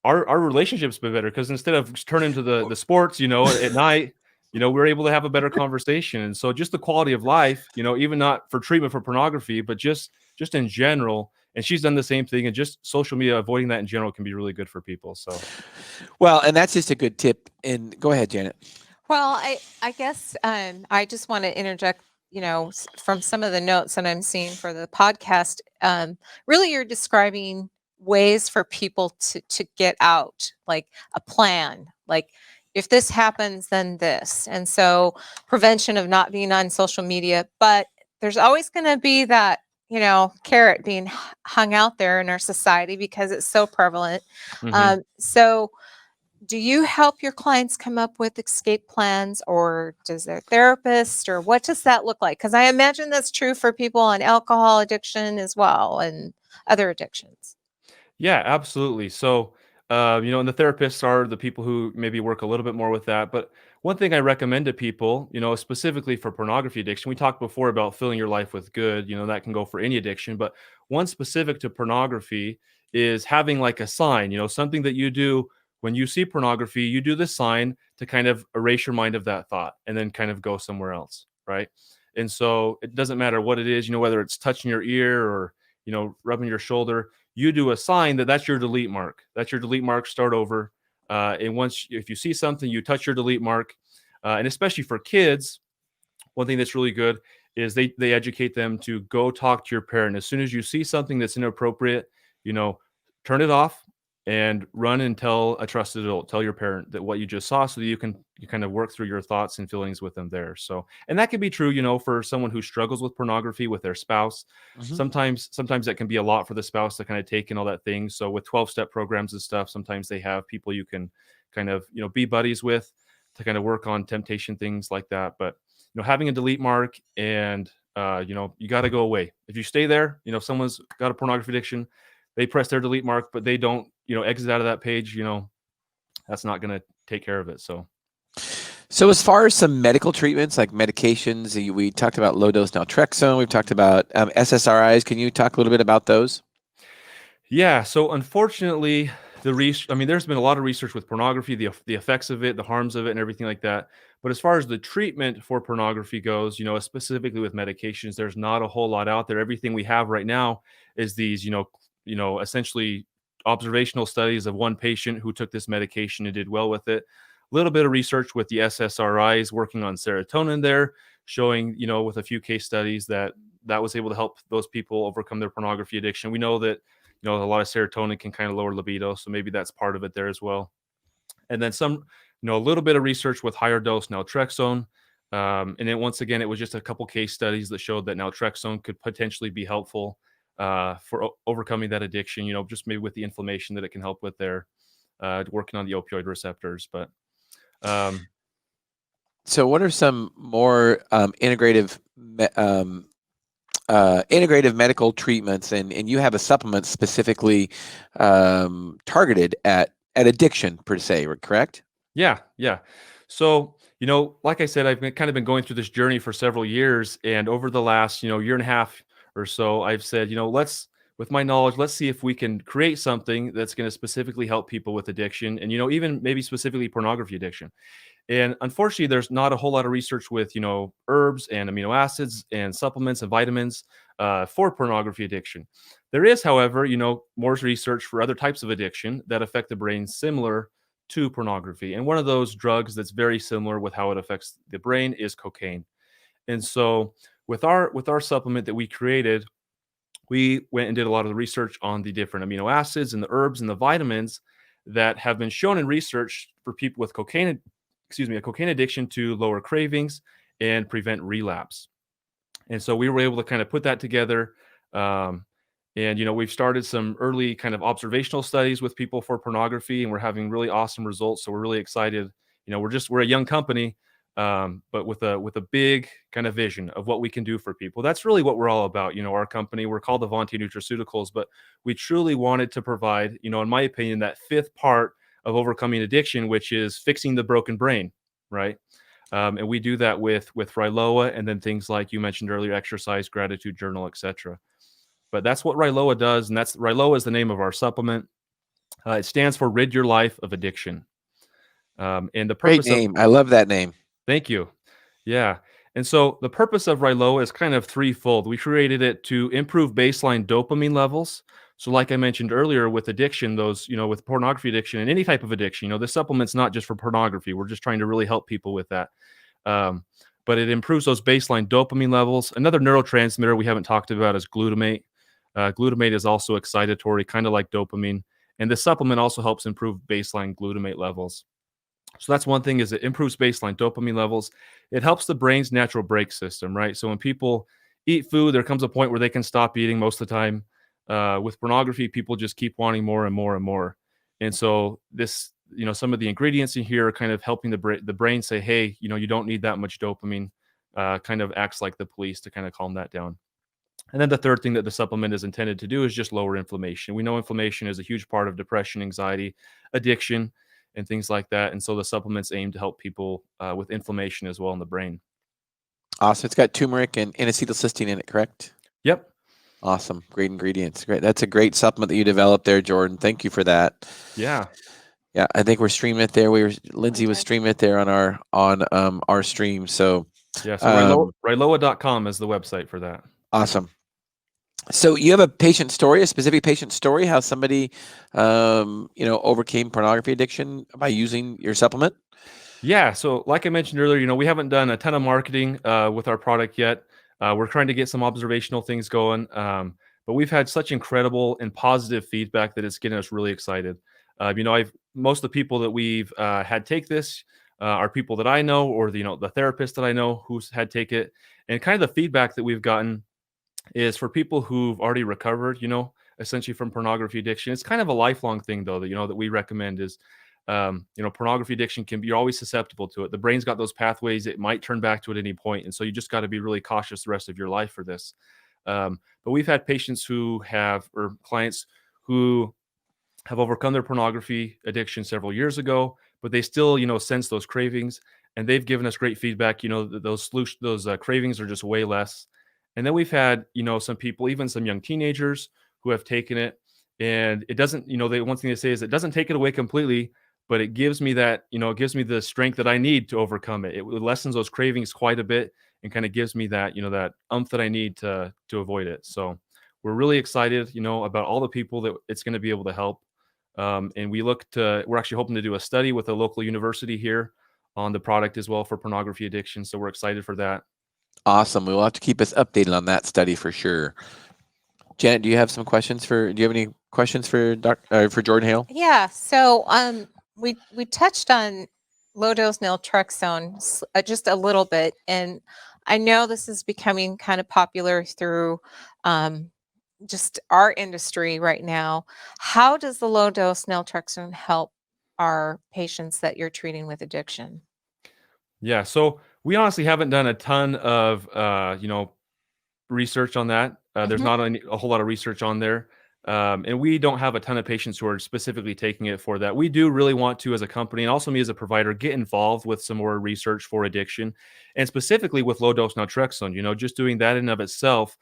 our relationship's been better because instead of turning to the sports, at night, we're able to have a better conversation. And so just the quality of life, even not for treatment for pornography, but just in general. And she's done the same thing, and just social media, avoiding that in general can be really good for people. So, well, and that's just a good tip. And go ahead, Janet. Well, I guess I just want to interject, from some of the notes that I'm seeing for the podcast. Really, you're describing ways for people to get out, like a plan, like if this happens, then this. And so prevention of not being on social media, but there's always going to be that, carrot being hung out there in our society because it's so prevalent. So do you help your clients come up with escape plans, or does their therapist, or what does that look like? Because I imagine that's true for people on alcohol addiction as well and other addictions. Yeah, absolutely. So, and the therapists are the people who maybe work a little bit more with that. But one thing I recommend to people, specifically for pornography addiction, we talked before about filling your life with good, that can go for any addiction. But one specific to pornography is having like a sign, something that you do when you see pornography, you do the sign to kind of erase your mind of that thought and then kind of go somewhere else. Right. And so it doesn't matter what it is, whether it's touching your ear or, rubbing your shoulder, you do a sign that's your delete mark. That's your delete mark. Start over. And if you see something, you touch your delete mark. And especially for kids, one thing that's really good is they educate them to go talk to your parent. As soon as you see something that's inappropriate, turn it off and run and tell a trusted adult, tell your parent that what you just saw, so that you kind of work through your thoughts and feelings with them there. So, and that can be true, for someone who struggles with pornography with their spouse. Sometimes that can be a lot for the spouse to kind of take in all that thing. So with 12-step programs and stuff, sometimes they have people you can kind of, be buddies with to kind of work on temptation, things like that. But, having a delete mark and, you got to go away. If you stay there, someone's got a pornography addiction, they press their delete mark, but they don't, exit out of that page, that's not going to take care of it. So as far as some medical treatments like medications, we talked about low dose naltrexone. We've talked about SSRIs. Can you talk a little bit about those? Yeah. So unfortunately, there's been a lot of research with pornography, the effects of it, the harms of it, and everything like that. But as far as the treatment for pornography goes, specifically with medications, there's not a whole lot out there. Everything we have right now is these, essentially observational studies of one patient who took this medication and did well with it. A little bit of research with the SSRIs working on serotonin there, showing, with a few case studies that was able to help those people overcome their pornography addiction. We know that, a lot of serotonin can kind of lower libido. So maybe that's part of it there as well. And then some, a little bit of research with higher dose naltrexone. And then once again, it was just a couple case studies that showed that naltrexone could potentially be helpful for overcoming that addiction, just maybe with the inflammation that it can help with there, working on the opioid receptors. But so what are some more integrative medical treatments, and you have a supplement specifically targeted at addiction per se, correct? Yeah. So, like I said, I've kind of been going through this journey for several years, and over the last, year and a half or so, I've said, with my knowledge, let's see if we can create something that's going to specifically help people with addiction, and, even maybe specifically pornography addiction. And unfortunately, there's not a whole lot of research with, herbs and amino acids and supplements and vitamins for pornography addiction. There is, however, more research for other types of addiction that affect the brain similar to pornography. And one of those drugs that's very similar with how it affects the brain is cocaine. And so with our supplement that we created, we went and did a lot of the research on the different amino acids and the herbs and the vitamins that have been shown in research for people with a cocaine addiction to lower cravings and prevent relapse. And so we were able to kind of put that together. And we've started some early kind of observational studies with people for pornography, and we're having really awesome results. So we're really excited. We're a young company, but with a big kind of vision of what we can do for people. That's really what we're all about. Our company, we're called Avanti Nutraceuticals, but we truly wanted to provide, in my opinion, that fifth part of overcoming addiction, which is fixing the broken brain, right? And we do that with Ryloa, and then things like you mentioned earlier, exercise, gratitude journal, etc. But that's what Ryloa does, and Ryloa is the name of our supplement. It stands for Rid Your Life of Addiction. And the Great purpose name. I love that name. Thank you. Yeah. And so the purpose of Ryloa is kind of threefold. We created it to improve baseline dopamine levels. So like I mentioned earlier with addiction, with pornography addiction and any type of addiction, this supplement's not just for pornography. We're just trying to really help people with that. But it improves those baseline dopamine levels. Another neurotransmitter we haven't talked about is glutamate. Glutamate is also excitatory, kind of like dopamine. And this supplement also helps improve baseline glutamate levels. So that's one thing, is it improves baseline dopamine levels. It helps the brain's natural brake system, right? So when people eat food, there comes a point where they can stop eating most of the time. With pornography, people just keep wanting more and more and more. And so this, some of the ingredients in here are kind of helping the brain say, hey, you don't need that much dopamine, kind of acts like the police to kind of calm that down. And then the third thing that the supplement is intended to do is just lower inflammation. We know inflammation is a huge part of depression, anxiety, addiction, and things like that. And so the supplements aim to help people with inflammation as well in the brain. Awesome. It's got turmeric and N-acetylcysteine in it, correct? Yep. Awesome. Great ingredients. Great. That's a great supplement that you developed there, Jordan. Thank you for that. Yeah. Yeah, I think we're streaming it there. Lindsay was streaming it there on our stream. So yeah, so Ryloa.com is the website for that. Awesome. So you have a patient story, a specific patient story, how somebody overcame pornography addiction by using your supplement? Yeah. So like I mentioned earlier, we haven't done a ton of marketing with our product yet. We're trying to get some observational things going. But we've had such incredible and positive feedback that it's getting us really excited. Most of the people that we've had take this are people that I know, or the therapist that I know who's had take it. And kind of the feedback that we've gotten is for people who've already recovered, essentially from pornography addiction. It's kind of a lifelong thing, though, that we recommend is, pornography addiction you're always susceptible to it. The brain's got those pathways. It might turn back to it at any point. And so you just got to be really cautious the rest of your life for this. But we've had patients or clients who have overcome their pornography addiction several years ago, but they still, sense those cravings, and they've given us great feedback. Those cravings are just way less. And then we've had, some people, even some young teenagers who have taken it, and it doesn't, one thing they say is it doesn't take it away completely, but it gives me that, it gives me the strength that I need to overcome it. It lessens those cravings quite a bit and kind of gives me that, that oomph that I need to avoid it. So we're really excited, about all the people that it's going to be able to help. And we're actually hoping to do a study with a local university here on the product as well for pornography addiction. So we're excited for that. Awesome. We'll have to keep us updated on that study for sure. Janet, do you have any questions for Jordan Hale? Yeah. So we touched on low dose naltrexone just a little bit, and I know this is becoming kind of popular through just our industry right now. How does the low dose naltrexone help our patients that you're treating with addiction? Yeah. So we honestly haven't done a ton of, research on that. There's not a whole lot of research on there. And we don't have a ton of patients who are specifically taking it for that. We do really want to, as a company, and also me as a provider, get involved with some more research for addiction, and specifically with low dose naltrexone. Just doing that in and of itself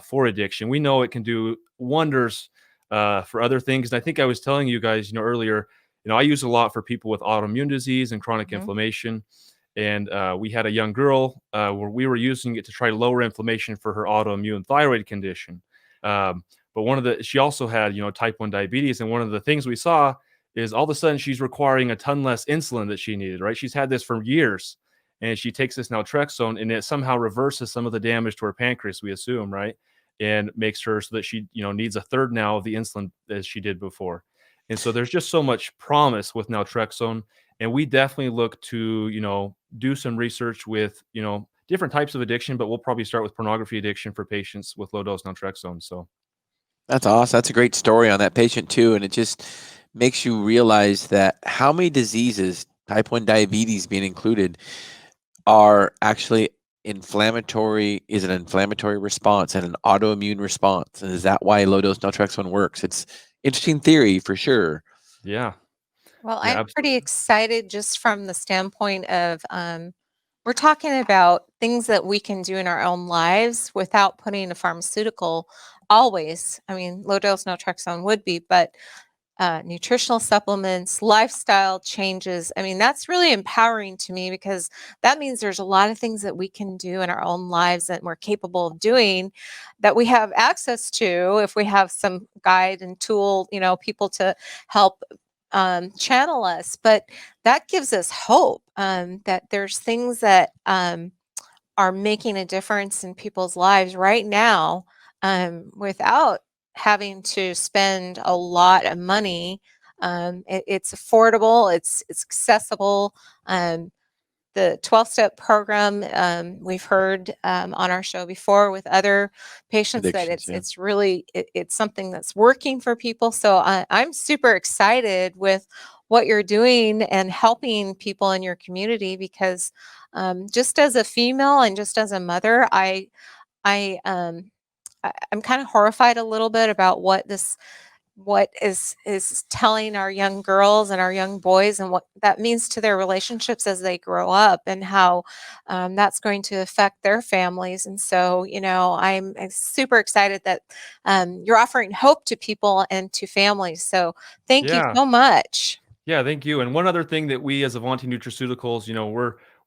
for addiction, we know it can do wonders for other things. And I think I was telling you guys, earlier, I use a lot for people with autoimmune disease and chronic inflammation. And we had a young girl where we were using it to try to lower inflammation for her autoimmune thyroid condition. But she also had, type 1 diabetes. And one of the things we saw is all of a sudden she's requiring a ton less insulin that she needed, right? She's had this for years. and she takes this naltrexone, and it somehow reverses some of the damage to her pancreas, we assume, right? And makes her so that she, needs a third now of the insulin as she did before. And so there's just so much promise with naltrexone, and we definitely look to, do some research with, different types of addiction, but we'll probably start with pornography addiction for patients with low dose naltrexone. So That's awesome. That's a great story on that patient too, and it just makes you realize that how many diseases, type 1 diabetes being included, are actually inflammatory, is an inflammatory response and an autoimmune response. And is that why low dose naltrexone works? It's interesting theory for sure. yeah. Well, Yeah, I'm absolutely. pretty excited just from the standpoint of we're talking about things that we can do in our own lives without putting a pharmaceutical always. I mean, low dose naltrexone would be, but nutritional supplements, lifestyle changes. I mean, that's really empowering to me because that means there's a lot of things that we can do in our own lives that we're capable of doing that we have access to if we have some guide and tool, people to help channel us. But that gives us hope that there's things that are making a difference in people's lives right now without having to spend a lot of money. It's affordable, it's accessible. The 12-step program, we've heard on our show before with other patients that Addictions, yeah. it's really it's something that's working for people. So I'm super excited with what you're doing and helping people in your community because just as a female and just as a mother, I'm kind of horrified a little bit about what is telling our young girls and our young boys and what that means to their relationships as they grow up and how that's going to affect their families. And so, I'm super excited that you're offering hope to people and to families. So thank you Yeah. so much. Yeah, thank you. And one other thing that we as Avanti Nutraceuticals,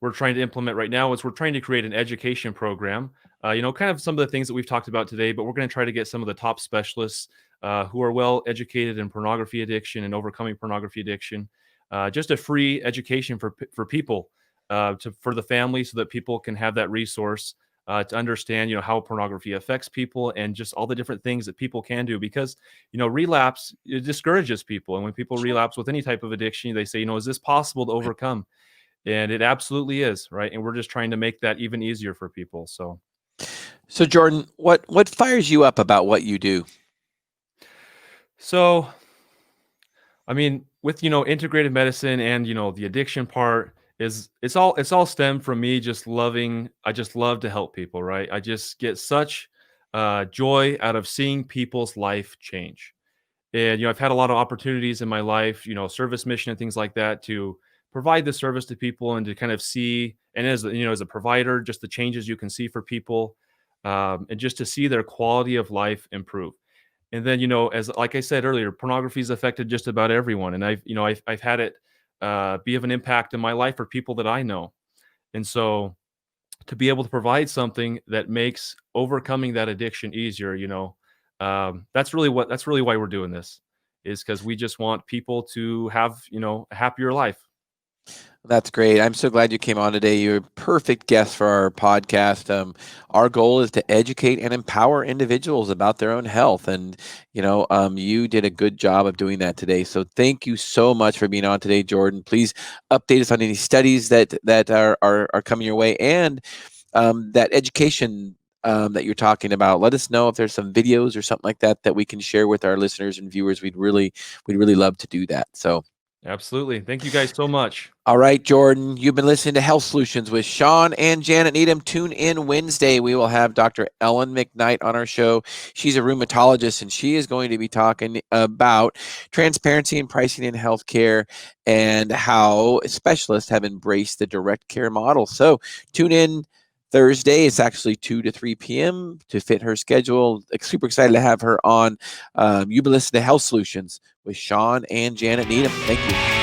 we're trying to implement right now is we're trying to create an education program. Kind of some of the things that we've talked about today, but we're going to try to get some of the top specialists who are well educated in pornography addiction and overcoming pornography addiction. Just a free education for people, for the family, so that people can have that resource to understand, how pornography affects people and just all the different things that people can do. Because relapse, it discourages people, and when people relapse with any type of addiction, they say, is this possible to overcome? And it absolutely is, right? And we're just trying to make that even easier for people. So Jordan, what fires you up about what you do? So, I mean, with integrative medicine and the addiction part is it's all stemmed from me just loving. I just love to help people, right? I just get such joy out of seeing people's life change. And I've had a lot of opportunities in my life, service mission and things like that, to provide the service to people and to kind of see, and as as a provider, just the changes you can see for people, and just to see their quality of life improve. And then, as like I said earlier, pornography has affected just about everyone, and I've had it be of an impact in my life for people that I know. And so, to be able to provide something that makes overcoming that addiction easier, that's really why we're doing this, is because we just want people to have a happier life. That's great. I'm so glad you came on today. You're a perfect guest for our podcast. Our goal is to educate and empower individuals about their own health, and you did a good job of doing that today. So thank you so much for being on today, Jordan. Please update us on any studies that are coming your way, and that education that you're talking about. Let us know if there's some videos or something like that we can share with our listeners and viewers. We'd really love to do that. So. Absolutely. Thank you guys so much. All right, Jordan, you've been listening to Health Solutions with Shawn and Janet Needham. Tune in Wednesday. We will have Dr. Ellen McKnight on our show. She's a rheumatologist, and she is going to be talking about transparency and pricing in healthcare and how specialists have embraced the direct care model. So tune in Thursday. It's actually 2 to 3 p.m. to fit her schedule. Super excited to have her on. You've been listening to Health Solutions with Shawn and Janet Needham. Thank you.